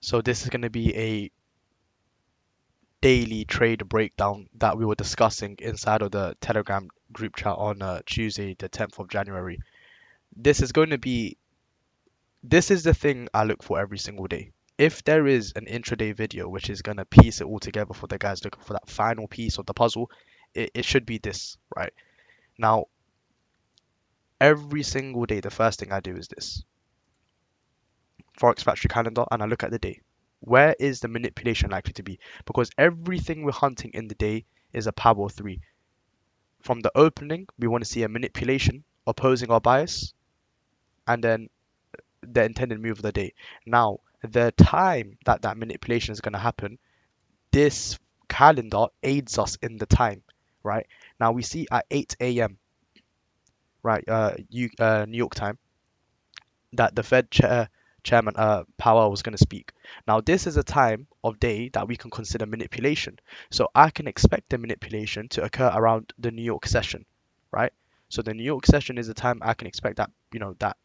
So this is going to be a daily trade breakdown that we were discussing inside of the Telegram group chat on Tuesday, the 10th of January. This is going to be, this is the thing I look for every single day. If there is an intraday video which is going to piece it all together for the guys looking for that final piece of the puzzle, it should be this, right? Now, every single day, the first thing I do is this Forex Factory calendar, and I look at the day. Where is the manipulation likely to be? Because everything we're hunting in the day is a power of three. From the opening, we want to see a manipulation opposing our bias, and then the intended move of the day. Now, the time that that manipulation is going to happen, this calendar aids us in the time, right? Now we see at 8 a.m., right, New York time, that the chairman Powell was going to speak. Now this is a time of day that we can consider manipulation. So I can expect the manipulation to occur around the New York session, right? So the New York session is the time I can expect that, that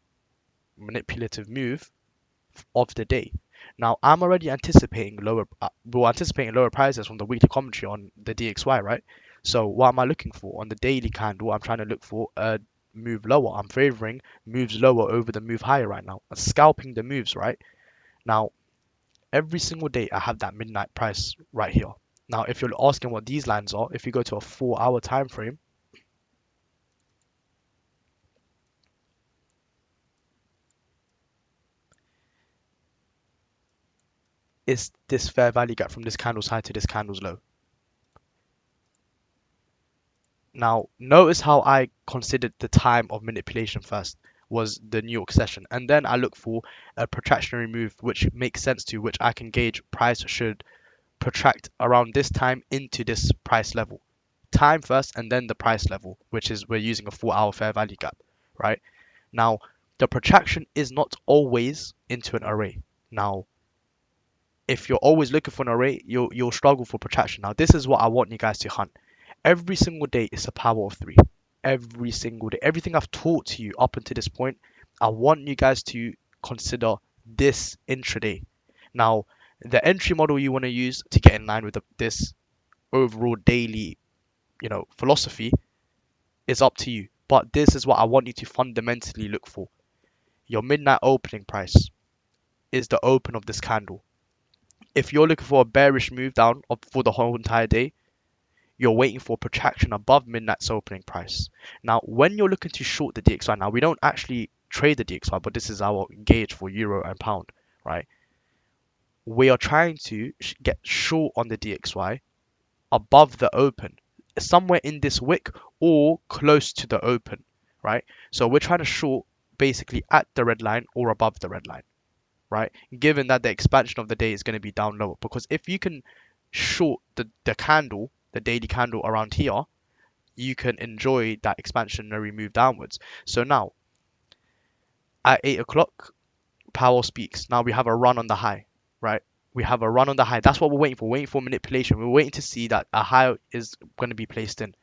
manipulative move of the day. Now I'm already anticipating lower prices from the weekly commentary on the DXY, right? So what am I looking for on the daily candle? I'm trying to look for a move lower. I'm favoring moves lower over the move higher right now. I'm scalping the moves, right? Now every single day I have that midnight price right here. Now if you're asking what these lines are, if you go to a 4-hour time frame, it's this fair value gap from this candle's high to this candle's low. Now, notice how I considered the time of manipulation first was the New York session, and then I look for a protractionary move which makes sense to which I can gauge price should protract around this time into this price level. Time first and then the price level, which is we're using a 4-hour fair value gap, right? Now, the protraction is not always into an array. Now, if you're always looking for an array, you'll struggle for protraction. Now, this is what I want you guys to hunt. Every single day is a power of three. Every single day. Everything I've taught to you up until this point, I want you guys to consider this intraday. Now, the entry model you want to use to get in line with this overall daily, philosophy is up to you. But this is what I want you to fundamentally look for. Your midnight opening price is the open of this candle. If you're looking for a bearish move down for the whole entire day, you're waiting for protraction above midnight's opening price. Now, when you're looking to short the DXY, now we don't actually trade the DXY, but this is our gauge for euro and pound, right? We are trying to get short on the DXY above the open, somewhere in this wick or close to the open, right? So we're trying to short basically at the red line or above the red line, right? Given that the expansion of the day is going to be down lower, because if you can short the candle, the daily candle around here, you can enjoy that expansionary move downwards. So now at 8 o'clock, Powell speaks. Now we have a run on the high, right? We have a run on the high. That's what we're waiting for. Waiting for manipulation. We're waiting to see that a high is going to be placed in,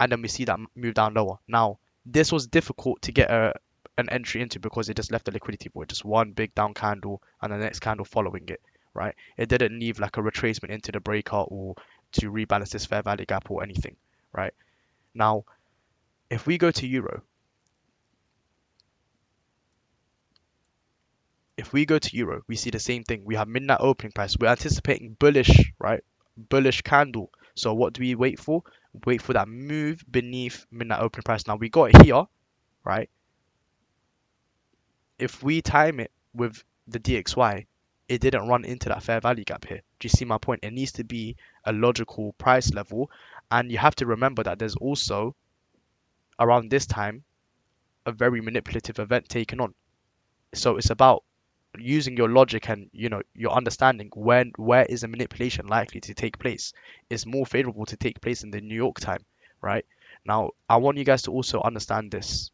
and then we see that move down lower. Now this was difficult to get an entry into because it just left the liquidity void, just one big down candle and the next candle following it, right? It didn't leave like a retracement into the breakout or to rebalance this fair value gap or anything, right? Now, if we go to euro, we see the same thing. We have midnight opening price. We're anticipating bullish, right? Bullish candle. So what do we wait for? Wait for that move beneath midnight opening price. Now we got it here, right? If we time it with the DXY, it didn't run into that fair value gap here. Do you see my point? It needs to be a logical price level. And you have to remember that there's also, around this time, a very manipulative event taken on. So it's about using your logic and your understanding where is a manipulation likely to take place. It's more favorable to take place in the New York time, right? Now I want you guys to also understand this.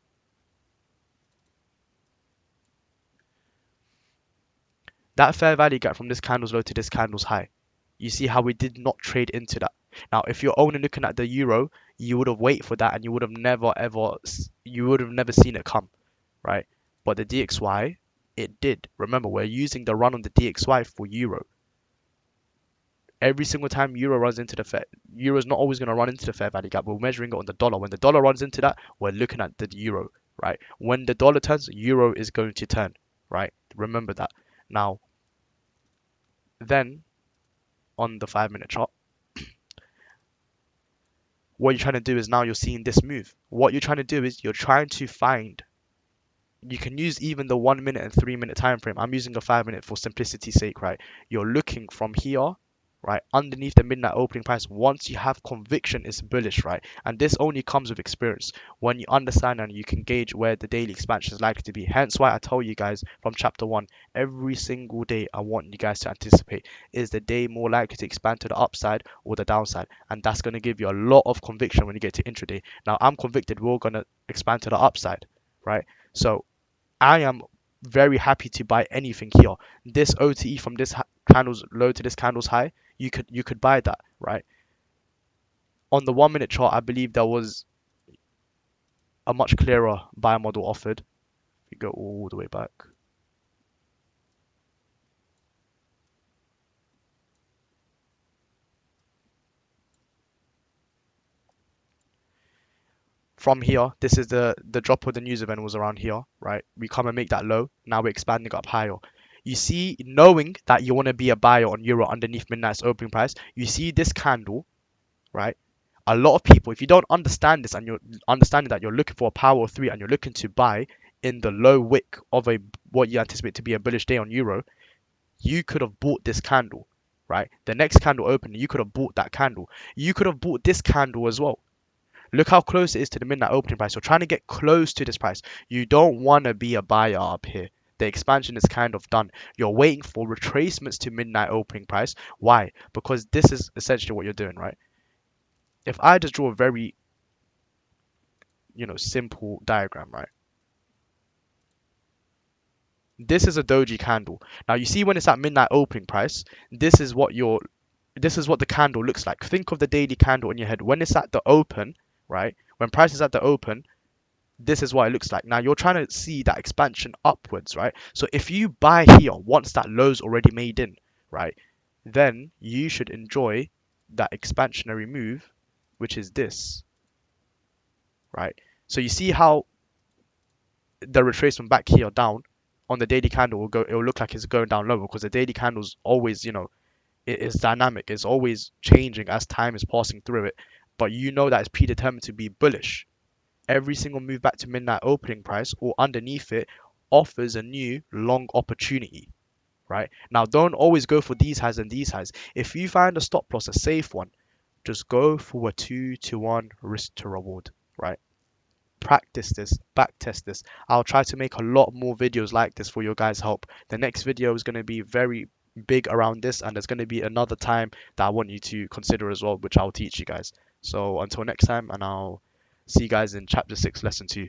That fair value gap from this candle's low to this candle's high, you see how we did not trade into that. Now if you're only looking at the euro, you would have waited for that and you would have never seen it come, right? But the DXY, It did. Remember, we're using the run on the DXY for euro. Every single time euro runs into the fair, euro is not always going to run into the fair value gap. We're measuring it on the dollar. When the dollar runs into that, we're looking at the euro, right? When the dollar turns, euro is going to turn, right? Remember that. Now, then on the 5 minute chart, what you're trying to do is now you're seeing this move. What you're trying to do is you're trying to find, you can use even the 1 minute and 3 minute time frame. I'm using the 5 minute for simplicity's sake, right? You're looking from here, right, underneath the midnight opening price. Once you have conviction, it's bullish, right? And this only comes with experience. When you understand and you can gauge where the daily expansion is likely to be. Hence why I tell you guys from chapter 1, every single day I want you guys to anticipate, is the day more likely to expand to the upside or the downside? And that's going to give you a lot of conviction when you get to intraday. Now I'm convicted we're going to expand to the upside, right? So I am very happy to buy anything here. This OTE from this candle's low to this candle's high, you could buy that, right? On the 1 minute chart, I believe there was a much clearer buy model offered. If you go all the way back. From here, this is the drop of the news event was around here, right? We come and make that low. Now we're expanding up higher. You see, knowing that you want to be a buyer on euro underneath midnight's opening price, you see this candle, right? A lot of people, if you don't understand this and you're understanding that you're looking for a power of three and you're looking to buy in the low wick of a what you anticipate to be a bullish day on euro, you could have bought this candle, right? The next candle opened, you could have bought that candle. You could have bought this candle as well. Look how close it is to the midnight opening price. You're trying to get close to this price. You don't want to be a buyer up here. The expansion is kind of done. You're waiting for retracements to midnight opening price. Why? Because this is essentially what you're doing, right? If I just draw a very, simple diagram, right? This is a doji candle. Now you see when it's at midnight opening price, this is what the candle looks like. Think of the daily candle in your head. When it's at the open, right? When price is at the open, this is what it looks like. Now you're trying to see that expansion upwards, right? So if you buy here once that low's already made in, right, then you should enjoy that expansionary move, which is this, right? So you see how the retracement back here down on the daily candle it will look like it's going down lower because the daily candle's always, it is dynamic. It's always changing as time is passing through it. But you know that it's predetermined to be bullish. Every single move back to midnight opening price or underneath it offers a new long opportunity, right? Now, don't always go for these highs and these highs. If you find a stop loss, a safe one, just go for a 2-to-1 risk to reward, right? Practice this, back test this. I'll try to make a lot more videos like this for your guys' help. The next video is going to be very big around this, and there's going to be another time that I want you to consider as well, which I'll teach you guys. So until next time, and I'll see you guys in chapter 6 lesson 2.